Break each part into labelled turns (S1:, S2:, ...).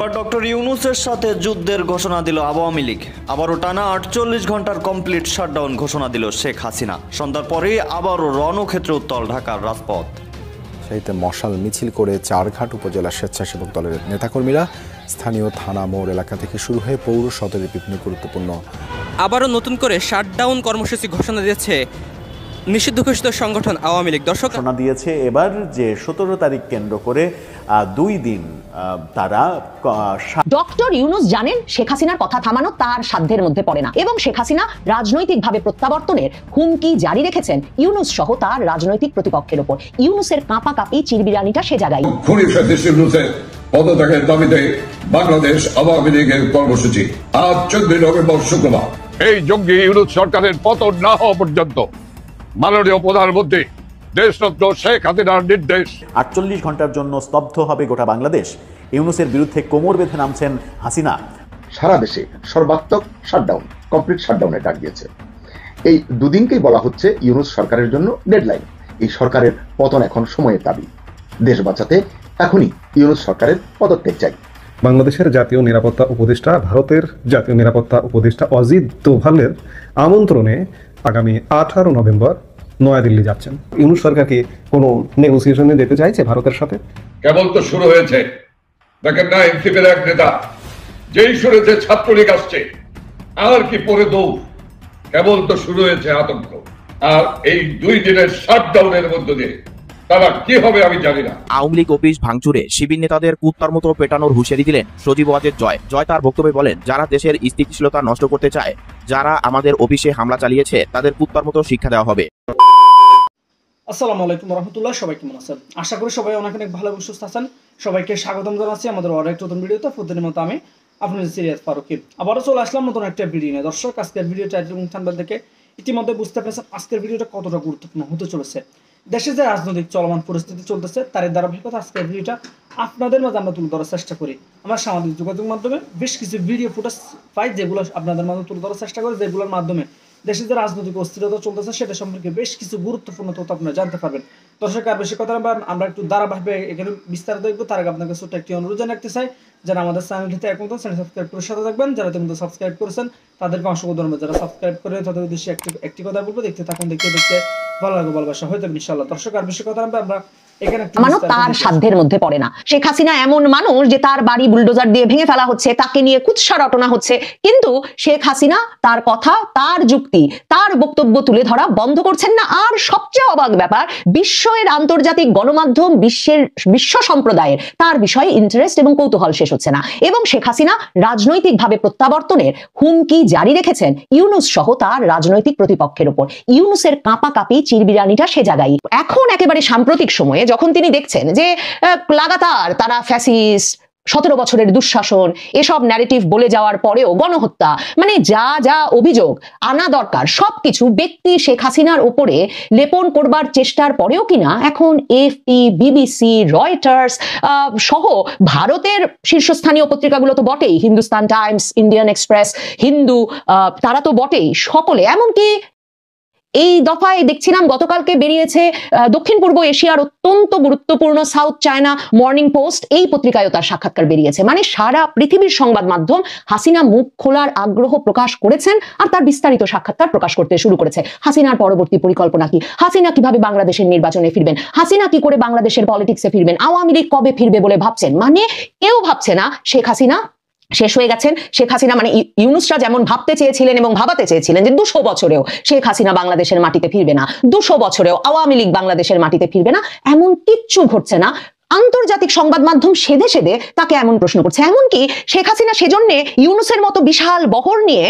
S1: Doctor ইউনূসের সাথে যুদ্ধের ঘোষণা দিল আওয়ামী লীগ। আবারও টানা ৪৮ ঘন্টার কমপ্লিট শাটডাউন ঘোষণা দিল শেখ হাসিনা। সন্ধ্যার পরেই আবারও রণক্ষেত্রে উত্তাল ঢাকার রাজপথ।
S2: সেইতে মশাল মিছিল করে চারঘাট উপজেলা স্বেচ্ছাসেবক দলের নেতাকর্মীরা স্থানীয় থানা মোড় এলাকা থেকে শুরু হয়ে পৌর সদরে বিভিন্ন গুরুত্বপূর্ণ
S3: আবারও নতুন করে শাটডাউন কর্মসূচি ঘোষণা দিয়েছে নিষিদ্ধ ঘোষিত সংগঠন আওয়ামী লীগ। দর্শক
S4: ঘোষণা দিয়েছে এবার যে ১৭ তারিখ কেন্দ্র করে ২ দিন তারা
S5: ডক্টর ইউনূস জানেন শেখ হাসিনার কথা থামানো তার সাধ্যের মধ্যে পড়ে না এবং শেখ হাসিনা রাজনৈতিকভাবে প্রত্যাবর্তনের হুমকি জারি রেখেছেন ইউনূস সহ তার রাজনৈতিক প্রতিপক্ষের উপর। ইউনূসের কাঁপাকাঁপি চিরবিরানিটা সে জায়গায়।
S6: পদত্যাগের দাবিতে বাংলাদেশ আওয়ামী লীগের কর্মসূচি আজ ১৪ নভেম্বর শুক্রবার। এই জঙ্গি ইউনূস সরকারের পতন না হওয়া পর্যন্ত মাননীয় প্রধানমন্ত্রী দেশরত্ন শেখ হাসিনার নির্দেশ
S4: ৪৮ ঘন্টার জন্য স্তব্ধ হবে গোটা বাংলাদেশ। ইউনূসের বিরুদ্ধে কোমর বেঁধে নামছেন হাসিনা।
S7: সারা দেশে সর্বাত্মক শাটডাউন, কমপ্লিট শাটডাউনের ডাক দিয়েছে। এই দুদিনকেই বলা হচ্ছে ইউনূস সরকারের জন্য ডেডলাইন। এই সরকারের পতন এখন সময়ের দাবি। দেশ বাঁচাতে এখনই ইউনূস সরকারের পদত্যাগ চাই।
S8: বাংলাদেশের জাতীয় নিরাপত্তা উপদেষ্টা ভারতের জাতীয় নিরাপত্তা উপদেষ্টা অজিত দোভালের আমন্ত্রণে আগামী ১৮ নভেম্বর নয়াদিল্লি যাচ্ছেন। ইউনূস সরকার কি কোনো নেগোসিয়েশনে যেতে চাইছে ভারতের সাথে?
S6: কেবল তো শুরু হয়েছে। দেখেন না, এনসিপির এক নেতা যেই শুনেছে ছাত্রলীগ আসছে আর কি পরে দৌড়। কেবল তো শুরু হয়েছে আতঙ্ক। আর এই ২ দিনের শাটডাউনের মধ্য দিয়ে তারা কি হবে আমি জানি না।
S9: আওয়ামী লীগ অফিস ভাঙচুরে শিবির নেতাদের কুত্তার মতো পেটানোর হুঁশিয়ারি দিলেন সজীব ওয়াজেদ জয়। জয় তার বক্তব্যে বলেন, যারা দেশের স্থিতিশীলতা নষ্ট করতে চায়, যারা আমাদের অফিসে হামলা চালিয়েছে, তাদের কুত্তার মতো শিক্ষা দেওয়া হবে।
S10: আসসালামু আলাইকুম রহমতুল্লাহ। সবাই কেমন আছেন? আশা করি সবাই অনেক অনেক ভালো এবং সুস্থ আছেন। সবাইকে স্বাগতম জানাচ্ছি আমাদের আরেকটা নতুন ভিডিওতে। প্রতিদিনের মতো আমি আপনাদের সিরিয়াস ফারুকি আবারও চলে আসলাম নতুন একটা ভিডিও নিয়ে। দর্শক, আজকের ভিডিও টাইটেল এবং থাম্বনেল দেখে ইতিমধ্যে বুঝতে পেরেছেন আজকের ভিডিওটা কতটা গুরুত্বপূর্ণ হতে চলেছে। দেশে যে রাজনৈতিক চলমান পরিস্থিতি চলতেছে তার ধারাবাহিকতা আজকের ভিডিওটা আপনাদের মাঝে আমরা তুলে ধরার চেষ্টা করি। আমরা সামাজিক যোগাযোগ মাধ্যমে বেশ কিছু ভিডিও ফুটেজ পাই যেগুলো আপনাদের মাঝে তুলে ধরার চেষ্টা করি, যেগুলোর মাধ্যমে দেশে যে রাজনৈতিক অস্থিরতা চলতেছে সেটা সম্পর্কে বেশ কিছু গুরুত্বপূর্ণ তথ্য আপনারা জানতে পারবেন। দর্শক, আর বেশি কথা আমরা একটু ধারাবাহিকভাবে এখানে বিস্তারিত দেখবো। তার আগে আপনাকে ছোট্ট একটি অনুরোধ জানাতে চাই, যারা আমাদের চ্যানেলটিতে এখন চ্যানেল সাবস্ক্রাইব করে সাথে থাকবেন। যারা ইতিমধ্যে সাবস্ক্রাইব করেছেন তাদেরকে অসংখ্য ধন্যবাদ। যারা সাবস্ক্রাইব করে তাদের উদ্দেশ্যে একটি কথা বলবো, দেখতে থাকুন, দেখতে ভালো লাগবে, ভালোবাসা হয়ে যাবে ইনশাআল্লাহ। দর্শক, আর বেশি কথা আমরা
S5: মানব তার সাধ্যের মধ্যে পড়ে না। শেখ হাসিনা এমন মানুষ যে তার বাড়ি বুলডোজার দিয়ে ভেঙে ফেলা হচ্ছে, তাকে নিয়ে কুৎসা রটনা হচ্ছে, কিন্তু শেখ হাসিনা তার কথা, তার যুক্তি, তার বক্তব্য তুলে ধরা বন্ধ করছেন না। আর সবচেয়ে অবাক ব্যাপার, বিশ্বের আন্তর্জাতিক গণমাধ্যম, বিশ্ব সম্প্রদায়ের তার বিষয়ে ইন্টারেস্ট এবং কৌতূহল শেষ হচ্ছে না। এবং শেখ হাসিনা রাজনৈতিকভাবে প্রত্যাবর্তনের হুমকি জারি রেখেছেন ইউনূস সহ তার রাজনৈতিক প্রতিপক্ষের উপর। ইউনূসের কাঁপাকাঁপি চিরবিরানিটা সে জায়গায়। এখন একেবারে সাম্প্রতিক সময়ে যখন তিনি দেখছেন যে লাগাতার তারা ফ্যাসিস্ট, ১৭ বছরের দুঃশাসন, এসব ন্যারেটিভ বলে যাওয়ার পরেও গণহত্যা, মানে যা যা অভিযোগ আনা দরকার সবকিছু ব্যক্তি শেখ হাসিনার উপরে লেপন করবার চেষ্টার পরেও কিনা এখন এএফপি, বিবিসি, রয়টার্স সহ ভারতের শীর্ষস্থানীয় পত্রিকাগুলো তো বটেই, Hindustan Times, Indian express, Hindu, তারা তো বটেই, সকলে, এমনকি এই দফায় দেখছিলাম গতকালকে বেরিয়েছে দক্ষিণ পূর্ব এশিয়ার অত্যন্ত গুরুত্বপূর্ণ সাউথ চায়না মর্নিং পোস্ট, এই পত্রিকায়ও তার সাক্ষাৎকার বেরিয়েছে। মানে সারা পৃথিবীর সংবাদ মাধ্যম হাসিনা মুখ খোলার আগ্রহ প্রকাশ করেছেন আর তার বিস্তারিত সাক্ষাৎকার প্রকাশ করতে শুরু করেছে। হাসিনার পরবর্তী পরিকল্পনা কি, হাসিনা কিভাবে বাংলাদেশের নির্বাচনে ফিরবেন, হাসিনা কি করে বাংলাদেশের পলিটিক্সে ফিরবেন, আওয়ামী লীগ কবে ফিরবে বলে ভাবছেন। মানে কেউ ভাবছে না শেখ হাসিনা শেষ হয়ে গেছেন। শেখ হাসিনা মানে ইউনূসরা যেমন ভাবতে চেয়েছিলেন এবং ভাবাতে চেয়েছিলেন যে ২০০ বছরেও শেখ হাসিনা বাংলাদেশের মাটিতে ফিরবে না, ২০০ বছরেও আওয়ামী লীগ বাংলাদেশের মাটিতে ফিরবে না, এমন কিচ্ছু ঘটছে না। আন্তর্জাতিক সংবাদ মাধ্যম সেধে সেধে তাকে এমন প্রশ্ন করছে, এমনকি শেখ হাসিনা সেজন্য ইউনূসের মতো বিশাল বহর নিয়ে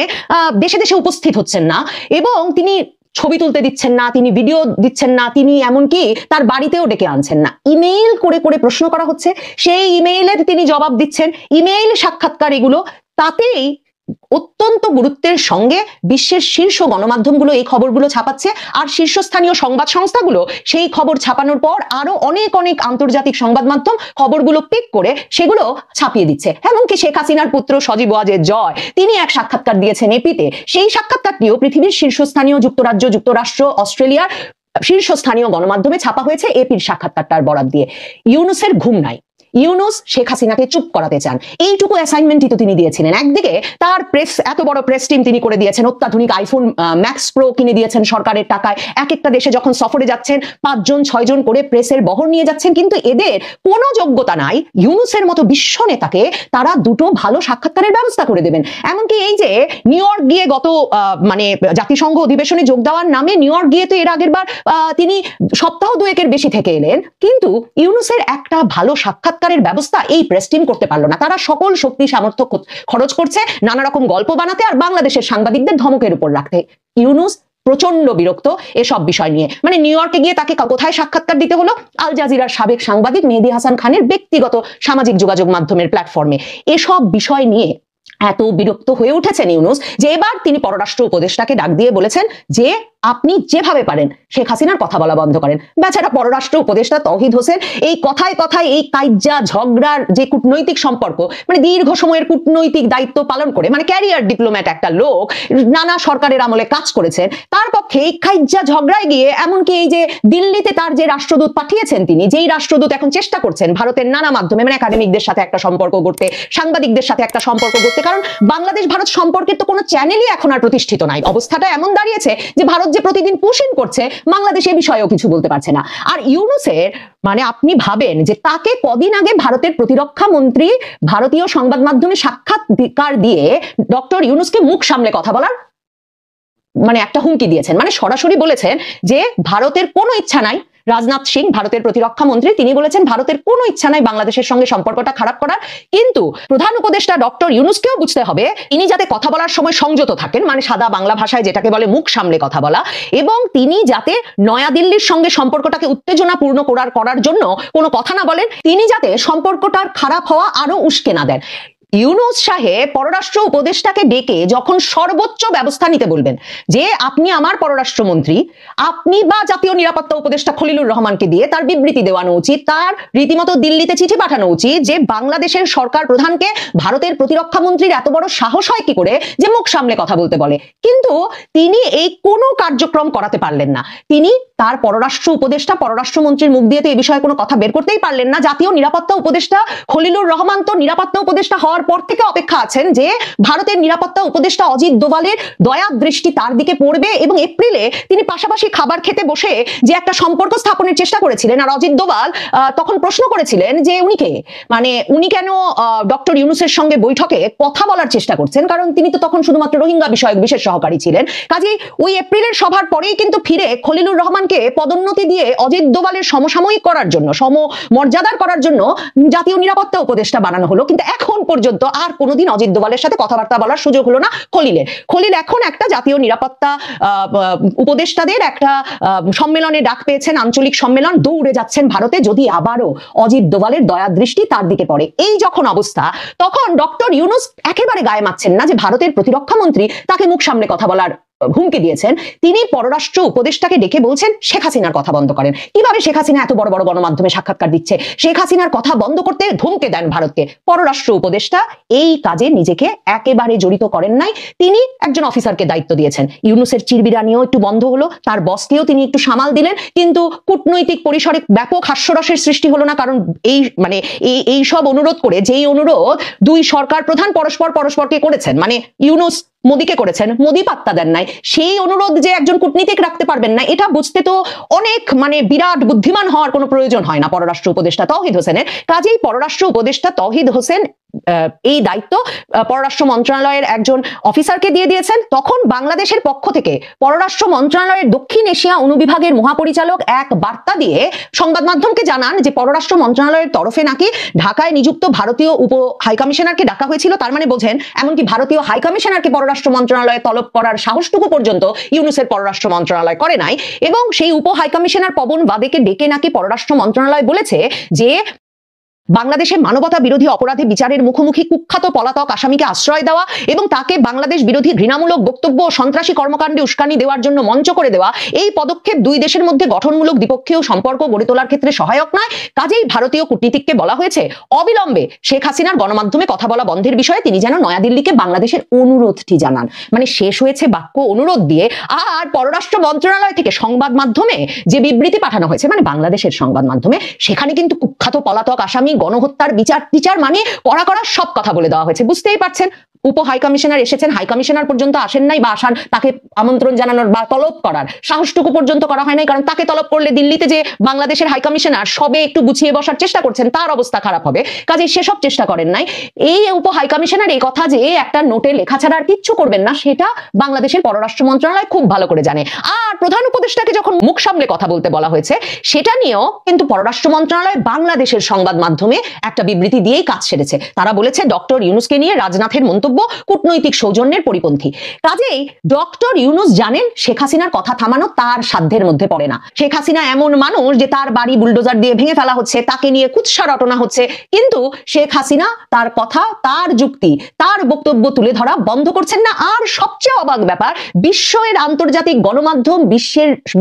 S5: দেশে দেশে উপস্থিত হচ্ছেন না এবং তিনি ছবি তুলতে দিচ্ছেন না, তিনি ভিডিও দিচ্ছেন না, তিনি এমনকি তার বাড়িতেও ডেকে আনছেন না। ইমেইল করে করে প্রশ্ন করা হচ্ছে, সেই ইমেইলের তিনি জবাব দিচ্ছেন, ইমেইল সাক্ষাৎকার, এগুলো তাতেই অত্যন্ত গুরুত্বের সঙ্গে বিশ্বের শীর্ষ গণমাধ্যমগুলো এই খবরগুলো ছাপাচ্ছে। আর শীর্ষস্থানীয় সংবাদ সংস্থাগুলো সেই খবর ছাপানোর পর আরো অনেক অনেক আন্তর্জাতিক সংবাদ মাধ্যম খবরগুলো পিক করে সেগুলো ছাপিয়ে দিচ্ছে। এমনকি শেখ হাসিনার পুত্র সজীব ওয়াজেদ জয়, তিনি এক সাক্ষাৎকার দিয়েছেন এপিতে, সেই সাক্ষাৎকারটিও পৃথিবীর শীর্ষস্থানীয় যুক্তরাজ্য, যুক্তরাষ্ট্র, অস্ট্রেলিয়ার শীর্ষস্থানীয় গণমাধ্যমে ছাপা হয়েছে এপির সাক্ষাৎকারটার বরাত দিয়ে। ইউনূসের ঘুম নাই, ইউনূস শেখ হাসিনাকে চুপ করাতে চান। এইটুকু অ্যাসাইনমেন্টই তো তিনি দিয়েছিলেন। একদিকে তার এত বড় প্রেস টিম তিনি করে দিয়েছেন, অত্যাধুনিক আইফোন ম্যাক্স প্রো কিনে দিয়েছেন সরকারের টাকায়, এক একটা দেশে যখন সফরে যাচ্ছেন 5 জন 6 জন করে প্রেসের বহর নিয়ে যাচ্ছেন, কিন্তু এদের কোনো যোগ্যতা নাই ইউনূসের মতো বিশ্ব নেতাকে তারা দুটো ভালো সাক্ষাৎকারের ব্যবস্থা করে দেবেন। এমনকি এই যে নিউ ইয়র্ক গিয়ে গত মানে জাতিসংঘ অধিবেশনে যোগ দেওয়ার নামে নিউ ইয়র্ক গিয়ে তো এর আগের বার তিনি সপ্তাহ 2-এর বেশি থেকে এলেন, কিন্তু ইউনূসের একটা ভালো সাক্ষাৎকারের ব্যবস্থা এই প্রেস টিম করতে পারলো না। তারা সকল শক্তি সামর্থ্য খরচ করছে নানা রকম গল্প বানাতে আর বাংলাদেশের সাংবাদিকদের ধমকের উপর রাখতে। ইউনূস প্রচন্ড বিরক্ত এসব বিষয় নিয়ে। মানে নিউ ইয়র্কে গিয়ে তাকে কোথায় সাক্ষাৎকার দিতে হলো? আল জাজিরার সাবেক সাংবাদিক মেহেদী হাসান খানের ব্যক্তিগত সামাজিক যোগাযোগ মাধ্যমের প্ল্যাটফর্মে। এসব বিষয় নিয়ে এত বিরক্ত হয়ে উঠেছেন ইউনূস যে এবার তিনি পররাষ্ট্র উপদেষ্টাকে ডাক দিয়ে বলেছেন যে আপনি যেভাবে পারেন শেখ হাসিনার কথা বলা বন্ধ করেন। বেচারা পররাষ্ট্র উপদেষ্টা তৌহিদ হোসেন এই কথায় কথায় এই কাইজ্জা ঝগড়ার যে কূটনৈতিক সম্পর্ক, মানে দীর্ঘ সময়ের কূটনৈতিক দায়িত্ব পালন করে, মানে ক্যারিয়ার ডিপ্লোম্যাট একটা লোক, নানা সরকারের আমলে কাজ করেছেন, তার পক্ষে এই কাইজ্জা ঝগড়ায় গিয়ে এমনকি এই যে দিল্লিতে তার যে রাষ্ট্রদূত পাঠিয়েছেন তিনি, যেই রাষ্ট্রদূত এখন চেষ্টা করছেন ভারতের নানা মাধ্যমে মানে একাডেমিকদের সাথে একটা সম্পর্ক করতে, সাংবাদিকদের সাথে একটা সম্পর্ক করতে, কারণ বাংলাদেশ ভারত সম্পর্কের তো কোনো চ্যানেলই এখন আর প্রতিষ্ঠিত নাই। অবস্থাটা এমন দাঁড়িয়েছে যে ভারত যে প্রতিদিন পুশিং করছে বাংলাদেশ এ বিষয়েও কিছু বলতে পারছে না। আর ইউনূসের মানে আপনি ভাবেন যে তাকে কদিন আগে ভারতের প্রতিরক্ষা মন্ত্রী ভারতীয় সংবাদ মাধ্যমে সাক্ষাৎকার দিয়ে ডক্টর ইউনূসকে মুখ সামলে কথা বলার মানে একটা হুমকি দিয়েছেন, মানে সরাসরি বলেছেন যে ভারতের কোনো ইচ্ছা নাই। রাজনাথ সিং ভারতের প্রতিরক্ষা মন্ত্রী তিনি বলেছেন ভারতের কোনো ইচ্ছা নাই বাংলাদেশের সঙ্গে সম্পর্কটা খারাপ করার, কিন্তু প্রধান উপদেষ্টা ডক্টর ইউনূসকেও বুঝতে হবে তিনি যাতে কথা বলার সময় সংযত থাকেন, মানে সাদা বাংলা ভাষায় যেটাকে বলে মুখ সামলে কথা বলা, এবং তিনি যাতে নয়াদিল্লির সঙ্গে সম্পর্কটাকে উত্তেজনাপূর্ণ করার জন্য কোনো কথা না বলেন, তিনি যাতে সম্পর্কটার খারাপ হওয়া আরো উস্কে না দেন। ইউনূস সাহেব পররাষ্ট্র উপদেষ্টাকে ডেকে যখন সর্বোচ্চ ব্যবস্থা নিতে বলবেন যে আপনি আমার পররাষ্ট্রমন্ত্রী, আপনি বা জাতীয় নিরাপত্তা উপদেষ্টা খলিলুর রহমানকে দিয়ে তার বিবৃতি দেওয়ানো উচিত, তার রীতিমতো দিল্লিতে চিঠি পাঠানো উচিত যে বাংলাদেশের সরকার প্রধানকে ভারতের প্রতিরক্ষা মন্ত্রীর এত বড় সাহস হয় কি করে যে মুখ সামলে কথা বলতে বলে। কিন্তু তিনি এই কোনো কার্যক্রম করাতে পারলেন না। তিনি তার পররাষ্ট্র উপদেষ্টা পররাষ্ট্রমন্ত্রীর মুখ দিয়ে তো এই বিষয়ে কোনো কথা বের করতেই পারলেন না। জাতীয় নিরাপত্তা উপদেষ্টা খলিলুর রহমান তো নিরাপত্তা উপদেষ্টা হওয়ার পর থেকে অপেক্ষা আছেন যে ভারতের নিরাপত্তা উপদেষ্টা অজিত দোভালের দয়া দৃষ্টি তার দিকে পড়বে, এবং এপ্রিলে তিনি পাশাপাশি খাবার খেতে বসে যে একটা সম্পর্ক স্থাপনের চেষ্টা করেছিলেন, আর অজিত দোভাল তখন প্রশ্ন করেছিলেন যে উনি কেন ডক্টর ইউনূসের সঙ্গে বৈঠকে কথা বলার চেষ্টা করছেন, কারণ তিনি তো তখন শুধুমাত্র রোহিঙ্গা বিষয়ক বিশেষ সহকারী ছিলেন। কাজেই ওই এপ্রিলের সভার পরেই কিন্তু ফিরে খলিলুর রহমানকে পদোন্নতি দিয়ে অজিত দোভালের সমসাময়িক করার জন্য, সমমর্যাদার করার জন্য জাতীয় নিরাপত্তা উপদেষ্টা বানানো হলো। কিন্তু এখন পর্যন্ত আর কোনোদিন অজিত দোভালের সাথে কথাবার্তা বলার সুযোগ হলো না খলিল এখন একটা জাতীয় নিরাপত্তা উপদেষ্টাদের একটা সম্মেলনে ডাক পেয়েছেন, আঞ্চলিক সম্মেলন, দৌড়ে যাচ্ছেন ভারতে যদি আবারও অজিত দোভালের দয়া দৃষ্টি তার দিকে পড়ে। এই যখন অবস্থা, তখন ডক্টর ইউনূস একেবারে গায়ে মারছেন না যে ভারতের প্রতিরক্ষা মন্ত্রী তাকে মুখ সামনে কথা বলার হুমকি দিয়েছেন। তিনি পররাষ্ট্র উপদেষ্টাকে ডেকে বলছেন শেখ হাসিনার কথা বন্ধ করেন। কিভাবে শেখ হাসিনা এত বড় বড় গণমাধ্যমে সাক্ষাৎকার দিচ্ছে, শেখ হাসিনার কথা বন্ধ করতে ধমকে দেন ভারতকে। পররাষ্ট্র উপদেষ্টা এই কাজে নিজেকে একেবারে জড়িত করেন নাই, তিনি একজন অফিসারকে দায়িত্ব দিয়েছেন। ইউনূসের চিরবিরানিও একটু বন্ধ হলো, তার বসকেও তিনি একটু সামাল দিলেন, কিন্তু কূটনৈতিক পরিসরে ব্যাপক হাস্যরসের সৃষ্টি হলো না, কারণ এই সব অনুরোধ করে, যেই অনুরোধ দুই সরকার প্রধান পরস্পরকে করেছেন, মানে ইউনূস মোদীকে করেছেন, মোদী পাত্তা দেন নাই, সেই অনুরোধ যে একজন কূটনীতিক রাখতে পারবেন না, এটা বুঝতে তো অনেক বিরাট বুদ্ধিমান হওয়ার কোনো প্রয়োজন হয় না পররাষ্ট্র উপদেষ্টা তৌহিদ হোসেনের। কাজেই পররাষ্ট্র উপদেষ্টা তৌহিদ হোসেন এই দায়িত্ব পররাষ্ট্র মন্ত্রণালয়ের একজন অফিসারকে দিয়ে দিয়েছেন। তখন বাংলাদেশের পক্ষ থেকে পররাষ্ট্র মন্ত্রণালয়ের দক্ষিণ এশিয়া অনুবিভাগের মহাপরিচালক এক বার্তা দিয়ে সংবাদ মাধ্যমকে জানান যে পররাষ্ট্র মন্ত্রণালয়ের তরফে নাকি ঢাকায় নিযুক্ত ভারতীয় উপ হাইকমিশনারকে ডাকা হয়েছিল। তার মানে বোঝেন, এমনকি ভারতীয় হাইকমিশনারকে পররাষ্ট্র মন্ত্রণালয়ে তলব করার সাহসটুকু পর্যন্ত ইউনূসের পররাষ্ট্র মন্ত্রণালয় করে নাই। এবং সেই উপ হাইকমিশনার পবন বাদেকে ডেকে নাকি পররাষ্ট্র মন্ত্রণালয় বলেছে যে বাংলাদেশে মানবতা বিরোধী অপরাধে বিচারের মুখোমুখি কুখ্যাত পলাতক আসামিকে আশ্রয় দেওয়া এবং তাকে বাংলাদেশ বিরোধী ঘৃণামূলক বক্তব্য ও সন্ত্রাসী কর্মকাণ্ডে উস্কানি দেওয়ার জন্য মঞ্চ করে দেওয়া, এই পদক্ষেপ দুই দেশের মধ্যে গঠনমূলক দ্বিপক্ষীয় সম্পর্ক গড়ে তোলার ক্ষেত্রে সহায়ক নয়। কাজেই ভারতীয় কূটনীতিককে বলা হয়েছে অবিলম্বে শেখ হাসিনার গণমাধ্যমে কথা বলা বন্ধের বিষয়ে তিনি যেন নয়াদিল্লিকে বাংলাদেশের অনুরোধটি জানান। মানে শেষ হয়েছে বাক্য অনুরোধ দিয়ে, আর পররাষ্ট্র মন্ত্রণালয় থেকে সংবাদ মাধ্যমে যে বিবৃতি পাঠানো হয়েছে, মানে বাংলাদেশের সংবাদ মাধ্যমে, সেখানে কিন্তু কুখ্যাত পলাতক আসামি গণহত্যার বিচার মানে কড়া কড়া সব কথা বলে দেওয়া হয়েছে। বুঝতেই পারছেন, উপ হাই কমিশনার এসেছেন, হাই কমিশনার পর্যন্ত আসেন নাই, বা আসার তাকে আমন্ত্রণ জানানোর বা তলব করার সাহসটুকু পর্যন্ত করা হয় নাই, কারণ তাকে তলব করলে দিল্লিতে যে বাংলাদেশের হাই কমিশনার সবে একটু গুছিয়ে বসার চেষ্টা করছেন তার অবস্থা খারাপ হবে, কাজে সেসব চেষ্টা করেন নাই। এই উপ হাই কমিশনার এই কথা যে একটা নোটে লেখা ছাড়া আর কিচ্ছু করবেন না সেটা বাংলাদেশের পররাষ্ট্র মন্ত্রণালয় খুব ভালো করে জানে। আর প্রধান উপদেষ্টাকে যখন মুখ সামলে কথা বলতে বলা হয়েছে সেটা নিয়েও কিন্তু পররাষ্ট্র মন্ত্রণালয় বাংলাদেশের সংবাদ মাধ্যমে একটা বিবৃতি দিয়েই কাজ সেরেছে। তারা বলেছে ডক্টর ইউনূসকে নিয়ে রাজনাথের মন্তব্য কূটনৈতিক সৌজন্যের পরিপন্থী। কাজেই ডক্টর ইউনূস জানেন শেখ হাসিনার কথা থামানো তার সাধ্যের মধ্যে পড়ে না। শেখ হাসিনা এমন মানুষ যে তার বাড়ি বুলডোজার দিয়ে ভেঙে ফেলা হচ্ছে, তাকে নিয়ে কুৎসা রটনা হচ্ছে, কিন্তু শেখ হাসিনা তার কথা, তার যুক্তি, তার বক্তব্য তুলে ধরা বন্ধ করছেন না। আর সবচেয়ে অবাক ব্যাপার, বিশ্বের আন্তর্জাতিক গণমাধ্যম,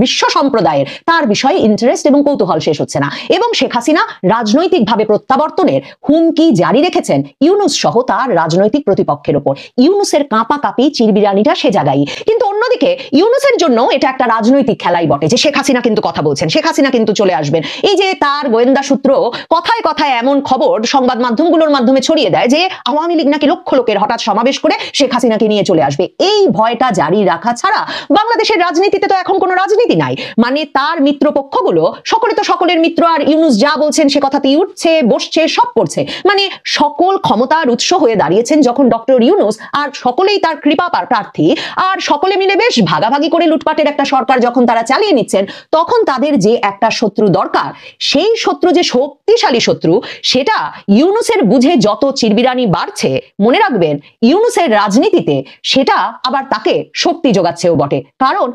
S5: বিশ্ব সম্প্রদায়ের তার বিষয়ে ইন্টারেস্ট এবং কৌতূহল শেষ হচ্ছে না, এবং শেখ হাসিনা রাজনৈতিকভাবে প্রত্যাবর্তনের হুমকি জারি রেখেছেন ইউনূস সহ তার রাজনৈতিক প্রতিপক্ষের উপর। ইউনূসের কাঁপা কাঁপি চিরবিরানিটা সে জায়গায়। কিন্তু অন্যদিকে ইউনূসের জন্য এটা একটা রাজনৈতিক খেলাই বটে যে শেখ হাসিনা কিন্তু কথা বলছেন, শেখ হাসিনা কিন্তু চলে আসবেন। এই যে তার গোয়েন্দা সূত্র কথায় কথায় এমন খবর সংবাদ মাধ্যমগুলোর মাধ্যমে ছড়িয়ে দেয় যে আওয়ামী লীগ নাকি লক্ষ লোকের হঠাৎ সমাবেশ করে শেখ হাসিনাকে নিয়ে চলে আসবে। এই ভয়টা জারি রাখা ছাড়া বাংলাদেশের রাজনীতিতে তো এখন কোনো রাজনীতি নাই। মানে তার মিত্রপক্ষগুলো সকলে তো সকলের মিত্র, আর ইউনূস যা বলছেন সে কথাতেই উঠছে বসছে সব করছে। মানে সকল ক্ষমতার উৎস হয়ে দাঁড়িয়েছেন যখন ডক্টর ইউনূস, আর সকলেই তার কৃপা প্রার্থী, আর সকলে মিলে বেশ ভাগাভাগি করে লুটপাটের একটা সরকার যখন তারা চালিয়ে নিচ্ছেন, তখন তাদের যে একটা শত্রু দরকার, সেই শত্রু যে শক্তিশালী শত্রু সেটা ইউনূসের বুঝে যত চিরবিরানি বাড়ছে, মনে রাখবেন ইউনূসের রাজনীতিতে সেটা আবার তাকে শক্তি যোগাচ্ছেও বটে। কারণ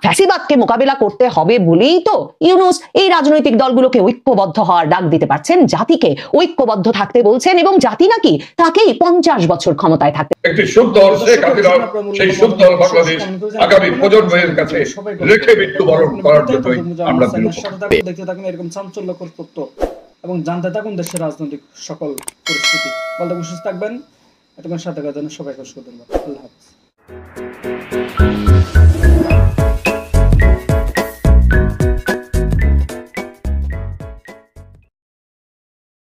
S5: ফ্যাসিবাদকে মোকাবেলা করতে হবে বলেই তো ইউনূস এই রাজনৈতিক দলগুলোকে ঐক্যবদ্ধ হওয়ার ডাক দিতে পারছেন, জাতিকে ঐক্যবদ্ধ থাকতে বলছেন, এবং জাতি নাকি তাকেই 50 বছর ক্ষমতায় থাকতে।
S6: একটি সুন্দর শেখ হাসিনা সেই সুন্দর বাংলাদেশ আগামী প্রজন্মের কাছে রেখে মৃত্যুবরণ করার জন্যই আমরা
S10: দেখতে থাকুন এরকম চাঞ্চল্যকর তথ্য এবং জানতে থাকুন দেশের রাজনৈতিক সকল পরিস্থিতি। ভালো সুস্থ থাকবেন, এতক্ষণ সাথে সবাইকে অসংখ্য ধন্যবাদ। আল্লাহ হাফেজ।